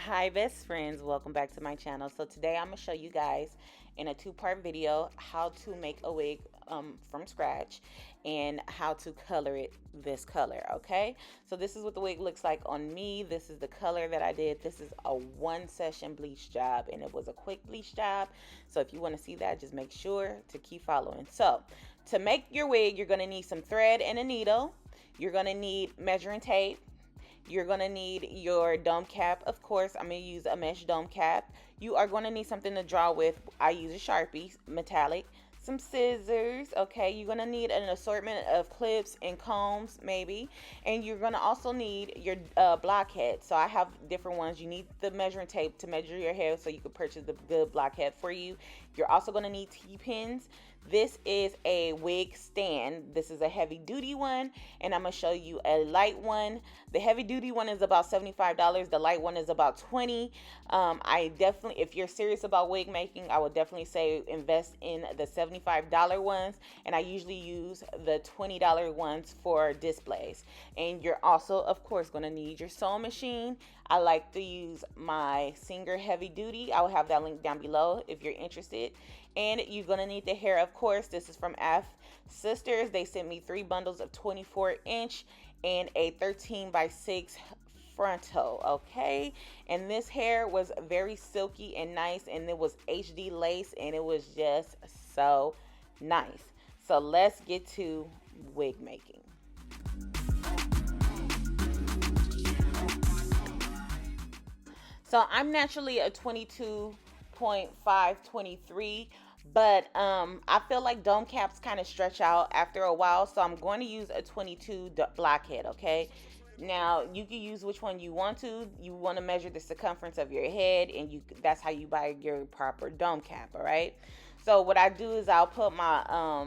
Hi best friends, welcome back to my channel. So today I'm going to show you guys in a two-part video how to make a wig from scratch and how to color it this color. Okay, so this is what the wig looks like on me. This is the color that I did. This is a one session bleach job and it was a quick bleach job. So if you want to see that, just make sure to keep following. So to make your wig, you're going to need some thread and a needle. You're going to need measuring tape. You're going to need your dome cap. Of course, I'm going to use a mesh dome cap. You are going to need something to draw with. I use a Sharpie, metallic. Some scissors, okay? You're going to need an assortment of clips and combs, maybe. And you're going to also need your blockhead. So I have different ones. You need the measuring tape to measure your hair so you can purchase the good blockhead for you. You're also going to need T-pins. This is a wig stand. This is a heavy duty one, and I'm going to show you a light one. The heavy duty one is about $75. The light one is about $20. I definitely, if you're serious about wig making, I would definitely say invest in the $75 ones, and I usually use the $20 ones for displays. And you're also, of course, going to need your sewing machine. I like to use my Singer heavy duty. I will have that link down below if you're interested. And you're going to need the hair, of course. This is from Afsister. They sent me 3 bundles of 24-inch and a 13x6 frontal, okay? And this hair was very silky and nice, and it was HD lace, and it was just so nice. So let's get to wig making. So I'm naturally a 22.5, 23, but I feel like dome caps kind of stretch out after a while, so I'm going to use a 22 blockhead, okay? Now you can use which one you want to. You want to measure the circumference of your head, and that's how you buy your proper dome cap, all right? So what I do is I'll put my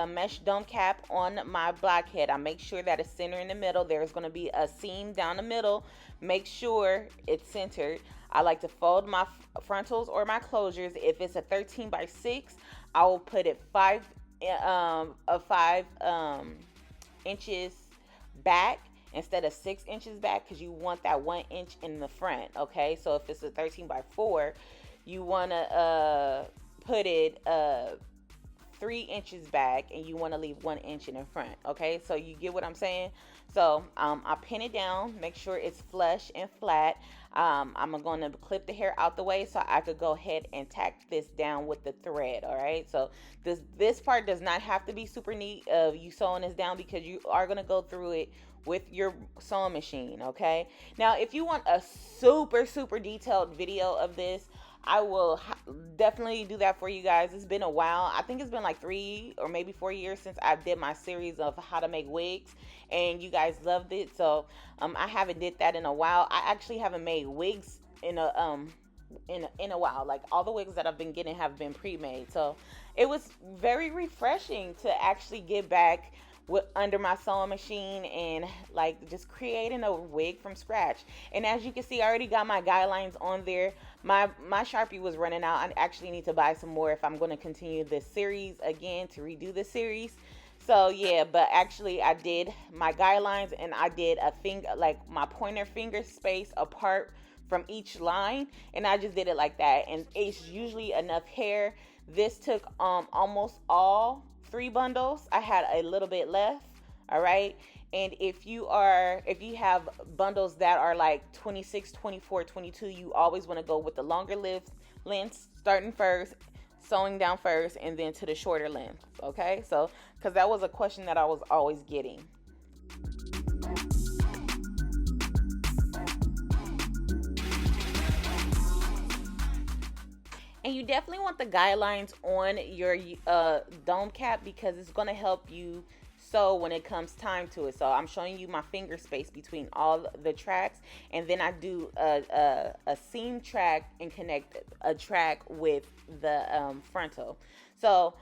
mesh dome cap on my blockhead. I make sure that it's centered in the middle. There's going to be a seam down the middle. Make sure it's centered. I like to fold my frontals or my closures. If it's a 13x6, I will put it 5 inches back instead of 6 inches back, because you want that 1 inch in the front. Okay, so if it's a 13x4, you want to put it 3 inches back, and you want to leave 1 inch in the front. Okay, so you get what I'm saying? So I pin it down, make sure it's flush and flat. I'm going to clip the hair out the way so I could go ahead and tack this down with the thread. All right, so this part does not have to be super neat of you sewing this down, because you are going to go through it with your sewing machine. Okay, now if you want a super detailed video of this, I will definitely do that for you guys. It's been a while. I think it's been like 3 or maybe 4 years since I did my series of how to make wigs, and you guys loved it. So I haven't did that in a while. I actually haven't made wigs in a while. Like, all the wigs that I've been getting have been pre-made. So it was very refreshing to actually get back under my sewing machine and like just creating a wig from scratch. And as you can see, I already got my guidelines on there. My Sharpie was running out. I actually need to buy some more if I'm going to continue this series again, to redo the series. So yeah, but actually I did my guidelines, and I did a finger, like my pointer finger space apart from each line, and I just did it like that, and it's usually enough hair. This took almost all 3 bundles. I had a little bit left. All right, and if you have bundles that are like 26, 24, 22, you always want to go with the longer lengths, starting first, sewing down first, and then to the shorter length. Okay, so because that was a question that I was always getting. And you definitely want the guidelines on your dome cap, because it's going to help you sew when it comes time to it. So I'm showing you my finger space between all the tracks, and then I do a seam track and connect a track with the frontal. So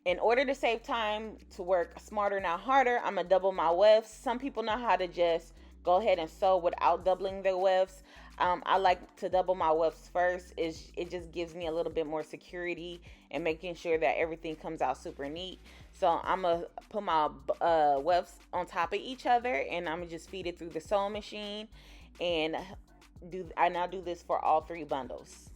in order to save time, to work smarter not harder, I'm gonna double my wefts. Some people know how to just go ahead and sew without doubling their wefts. I like to double my wefts first. It just gives me a little bit more security and making sure that everything comes out super neat. So I'm going to put my wefts on top of each other, and I'm going to just feed it through the sewing machine. And now do this for all 3 bundles.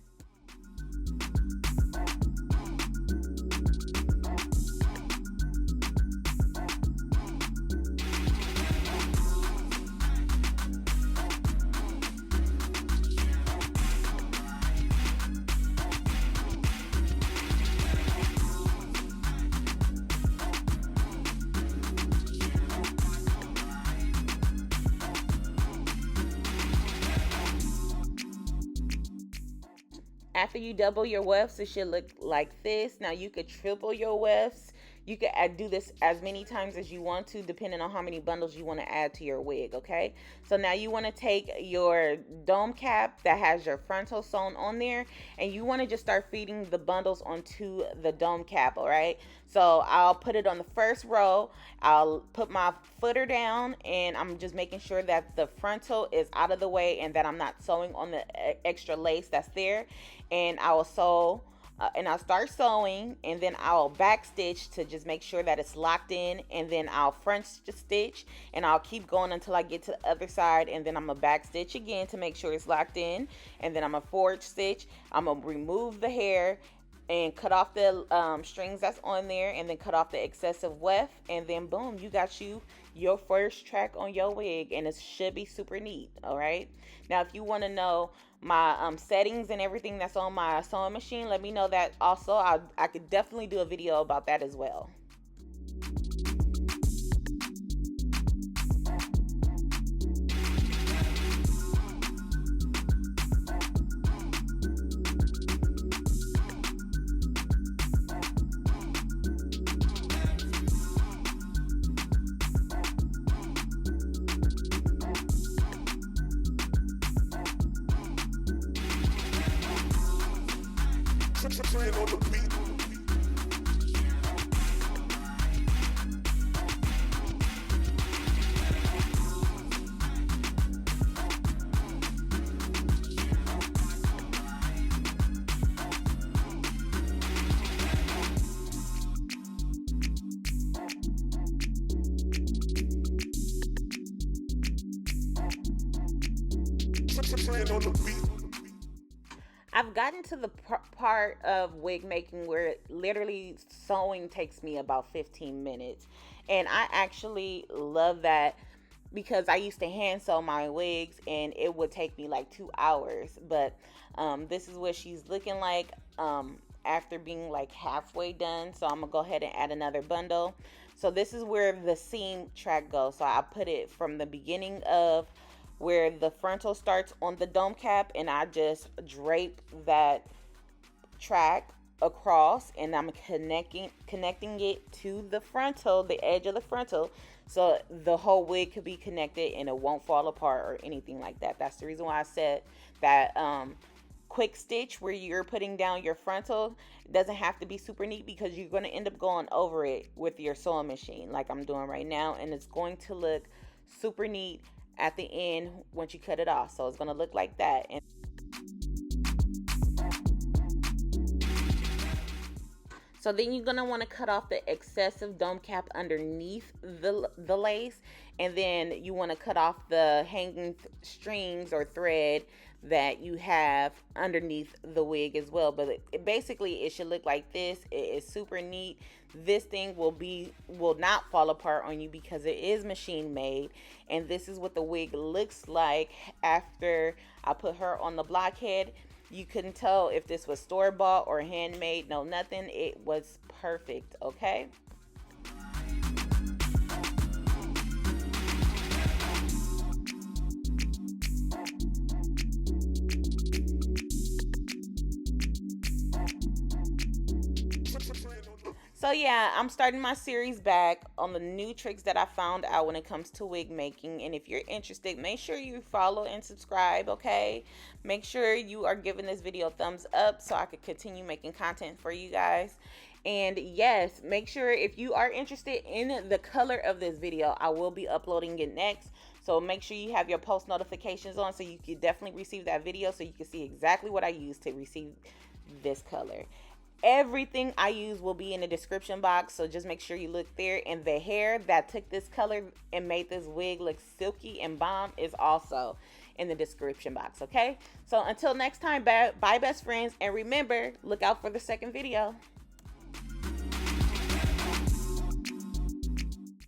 After you double your wefts, it should look like this. Now you could triple your wefts. You could do this as many times as you want to, depending on how many bundles you want to add to your wig, okay? So now you want to take your dome cap that has your frontal sewn on there, and you want to just start feeding the bundles onto the dome cap, all right? So I'll put it on the first row. I'll put my footer down, and I'm just making sure that the frontal is out of the way and that I'm not sewing on the extra lace that's there. And I will sew, and I'll start sewing, and then I'll back stitch to just make sure that it's locked in, and then I'll front stitch, and I'll keep going until I get to the other side, and then I'm gonna back stitch again to make sure it's locked in, and then I'm gonna forward stitch. I'm gonna remove the hair and cut off the strings that's on there, and then cut off the excessive weft, and then boom, you got your first track on your wig, and it should be super neat. All right, now if you want to know my settings and everything that's on my sewing machine, let me know that also. I could definitely do a video about that as well. On the beat. On the beat. I've gotten to the part of wig making where literally sewing takes me about 15 minutes. And I actually love that, because I used to hand sew my wigs and it would take me like 2 hours. But this is what she's looking like after being like halfway done. So I'm gonna go ahead and add another bundle. So this is where the seam track goes. So I put it from the beginning of where the frontal starts on the dome cap, and I just drape that track across, and I'm connecting it to the frontal, the edge of the frontal, so the whole wig could be connected and it won't fall apart or anything like that. That's the reason why I said that quick stitch where you're putting down your frontal doesn't have to be super neat, because you're going to end up going over it with your sewing machine like I'm doing right now, and it's going to look super neat at the end once you cut it off. So it's going to look like that. And so then you're going to want to cut off the excessive dome cap underneath the lace, and then you want to cut off the hanging strings or thread that you have underneath the wig as well. But basically it should look like this. It is super neat. This thing will not fall apart on you because it is machine made, and this is what the wig looks like after I put her on the blockhead. You couldn't tell if this was store-bought or handmade. No, nothing. It was perfect. Okay. So yeah, I'm starting my series back on the new tricks that I found out when it comes to wig making. And if you're interested, make sure you follow and subscribe, okay? Make sure you are giving this video a thumbs up so I could continue making content for you guys. And yes, make sure if you are interested in the color of this video, I will be uploading it next. So make sure you have your post notifications on so you can definitely receive that video, so you can see exactly what I used to receive this color. Everything I use will be in the description box, so just make sure you look there. And the hair that took this color and made this wig look silky and bomb is also in the description box, okay? So until next time, bye best friends, and remember, look out for the second video.